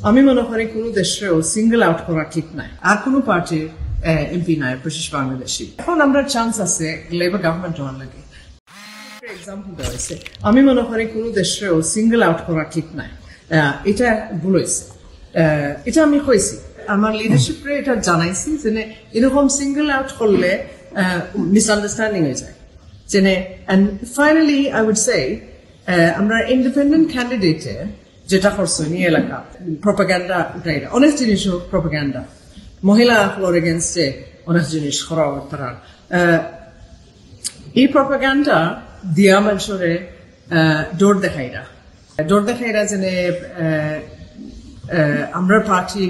আমি মনে করি কোন দেশেও সিঙ্গেল আউট করা ঠিক নাই আর কোন পার্টির এমপি নাই ব্রিটিশ বাংলাদেশি এখন আমরা চান্স আছে লেবার গভর্নমেন্ট হওয়ার লাগে এক্সাম্পল দেওয়া হয়েছে আমি মনে করি কোন দেশেও সিঙ্গেল আউট করা ঠিক নাই এটা ভুল হয়েছে এটা আমি কইছি আমার লিডারশিপে এটা জানাইছি যে এরকম সিঙ্গেল আউট করলে মিসআন্ডারস্ট্যান্ডিং হয়ে যায় যে and finally I would say আমরা ইন্ডিপেন্ডেন্ট ক্যান্ডিডেটে যেটা করছে নিয়ে এলাকা প্রপাগান্ডা উঠাইরা অনেক জিনিস প্রপাগান্ডা মহিলা ফ্লোর এগেনস্টে অনেক জিনিস করা তারা এই প্রপাগান্ডা দিয়া মানুষের ডোর দেখাইরা যে আমরা পার্টি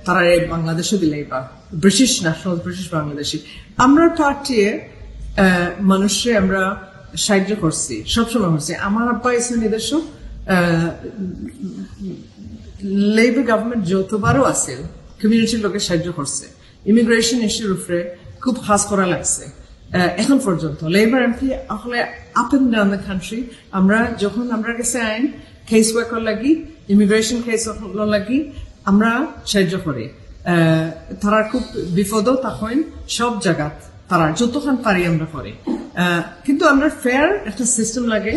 তারা বাংলাদেশে দিলেই বা ব্রিটিশ ন্যাশনাল ব্রিটিশ বাংলাদেশি আমরা পার্টি মানুষে আমরা সাহায্য করছি সবসময় করছি আমার আব্বা এসে নিজস্ব লেবার গভর্নমেন্ট যতবারও আছে কমিউনিটির লোকের সাহায্য করছে ইমিগ্রেশন ইস্যুর উপরে খুব খাস করা লাগছে এখন পর্যন্ত লেবার এমপি আসলে up and down the country আমরা যখন আমরা কাছে আইন কেস ওয়ার্কার লাগি ইমিগ্রেশন কেস লাগি আমরা সাহায্য করি তারা খুব বিপদ তখন সব জায়গা তারা যতক্ষণ পারি আমরা করি কিন্তু আমরা ফেয়ার একটা সিস্টেম লাগে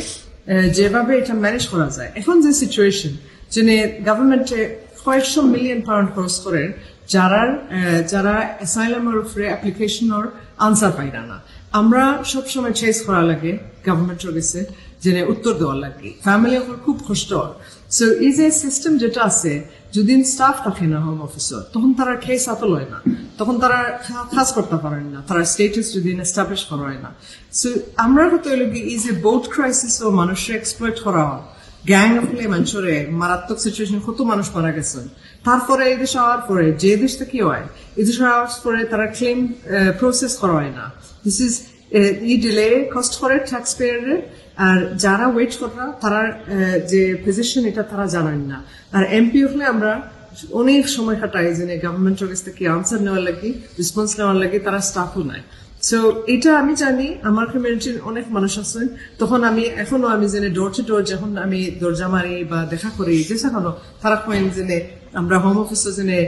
যেভাবে এটা ম্যানেজ করা যায় এখন যে সিচুয়েশন যে গভর্নমেন্টে কয়েকশো মিলিয়ন পাউন্ড খরচ করেন যারা অ্যাসাইলামের উপরে অ্যাপ্লিকেশনের আনসার পাই না আমরা সবসময় চেস করা লাগে গভর্নমেন্টের কাছে যে উত্তর দেওয়ার লাগে ফ্যামিলি খুব কষ্ট সো এই যে সিস্টেম যেটা আছে যদি স্টাফ থাকে না হোম অফিসার তখন তারা কেস হাত লয় না তখন তারা কাজ করতে পারেন না তারা স্টেটাস যদি এস্টাবলিশ করা হয় না সো আমরা হতে হলে এই যে বোট ক্রাইসিস ও মানুষের এক্সপ্লয়েট করা হয় গ্যাং হলে মানুষের মারাত্মক সিচুয়েশন কত মানুষ মারা গেছেন তারপরে এই দেশে হওয়ার পরে যে দেশটা কি হয় এই দেশে হওয়ার পরে তারা ক্লেম প্রসেস করা হয় না this is E delay cost করে ট্যাক্স পেয়ারের আর যারা ওয়েট করা তারা যে পজিশন এটা তারা জানেন না আর এমপি হলে আমরা অনেক সময় কাটাই যে গভর্নমেন্টের কাছ থেকে আনসার নেওয়ার লাগে রেসপন্স নেওয়ার লাগে তারা স্টাফও নাই সো এটা আমি জানি আমার কমিউনিটির অনেক মানুষ আছেন তখন আমি এখনো আমি জেনে ডোর টু ডোর যখন আমি দরজা মারি বা দেখা করি যে সেখানে তারা কয়েন জেনে আমরা হোম অফিসে জেনে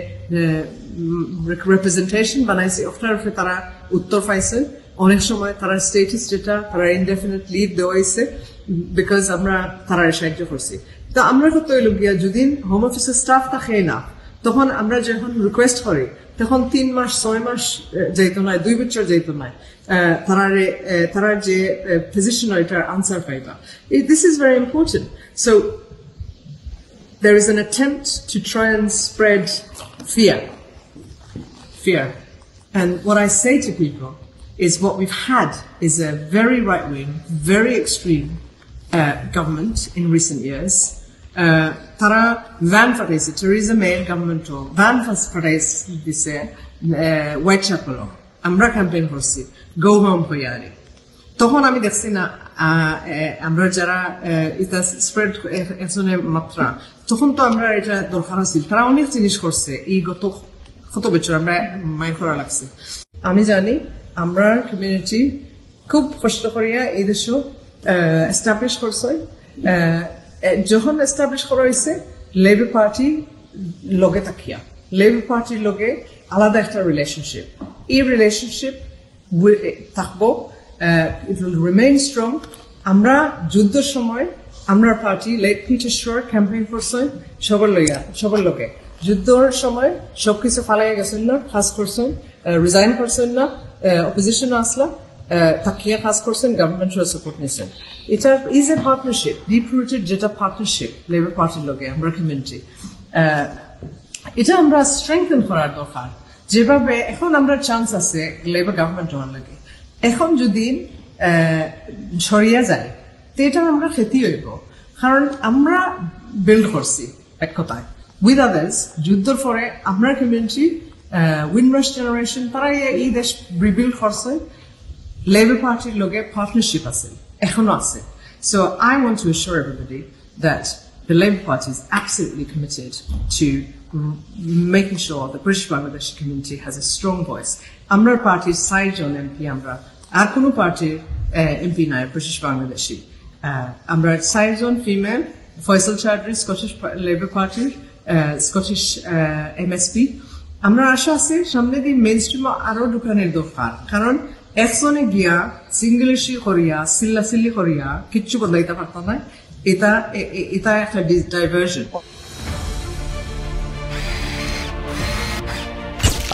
রিপ্রেজেন্টেশন বানাইছি ওটার উপরে তারা উত্তর পাইছেন অনেক সময় তারা স্টেটাস যেটা তারা ইনডেফিনিট লিভ দেওয়া হয়েছে বিকজ আমরা তারা সাহায্য করছি তো আমরা কত গিয়া যদি হোম অফিসের স্টাফ থাকে না তখন আমরা যখন রিকোয়েস্ট করি তখন 3 মাস 6 মাস যাইতো না 2 বছর যাইতো না তারা যে পজিশন ওইটার আনসার পাইবা this is very important so there is an attempt to try and spread fear and what I say to people is what we've had is a very right-wing, very extreme government in recent years. Tara van fataise, Theresa May government van fataise dise Whitechapel amra campaign korছি go home hoyari তখন আমি দেখছি না আমরা যারা এটা spread এসনে মাত্রা তখন তো আমরা এটা দরকার ছিল তারা অনেক জিনিস করছে এই কত বছর আমরা মাইন্ড করা লাগছে আমি জানি আমরা কমিউনিটি খুব কষ্ট করিয়া এই দেশে এস্টাবলিশ করছে যখন এস্টাবলিশ করা হয়েছে লেবার পার্টি লগে থাকিয়া লেবার পার্টির লগে আলাদা একটা রিলেশনশিপ এই রিলেশনশিপ থাকবো it will remain strong আমরা যুদ্ধের সময় আমরা পার্টি লেট পিটার শোর ক্যাম্পেইন করছে সবার লোকে যুদ্ধের সময় সবকিছু ফালাইয়া গেছেন না কাজ করছেন রিজাইন করছেন না অপোজিশন আসলা তাকিয়া কাজ করছেন গভর্নমেন্টের সাপোর্ট নিয়েছেন এটা is a partnership deep rooted যেটা পার্টনারশিপ লেবার পার্টির লোকে আমরা কমিউনিটি এটা আমরা স্ট্রেংথেন করার দরকার যেভাবে এখন আমরা চান্স আছে লেবার গভর্নমেন্ট হওয়ার লাগে এখন যদি সরিয়া যায় তো এটা আমরা ক্ষতি হইব কারণ আমরা বিল্ড করছি এক কথায় উইথ আদার্স যুদ্ধের পরে আমরা কমিউনিটি উইনরাশ জেনারেশন তারা এই দেশ রিবিল্ড করছে লেবার পার্টির লগে পার্টনারশিপ আছে এখনো আছে so I want to assure everybody that the Labour Party is absolutely committed to making sure the British Bangladeshi community has a strong voice. Amra party side on MP Amra. Ar kono party MP nai British Bangladeshi. Amra side on female Faisal Chowdhury Scottish Labour Party Scottish MSP আমরা আশা আছে সামনে দিয়ে main stream আরো ঢুকানোর দরকার কারণ একজনে গিয়া সিঙ্গলিশি করিয়া সিল্লাসিল্লি করিয়া কিচ্ছু বদলাইতে পারত না এটা একটা ডাইভার্সন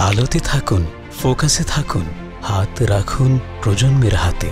আলোতে থাকুন ফোকাসে থাকুন হাত রাখুন প্রজন্মের হাতে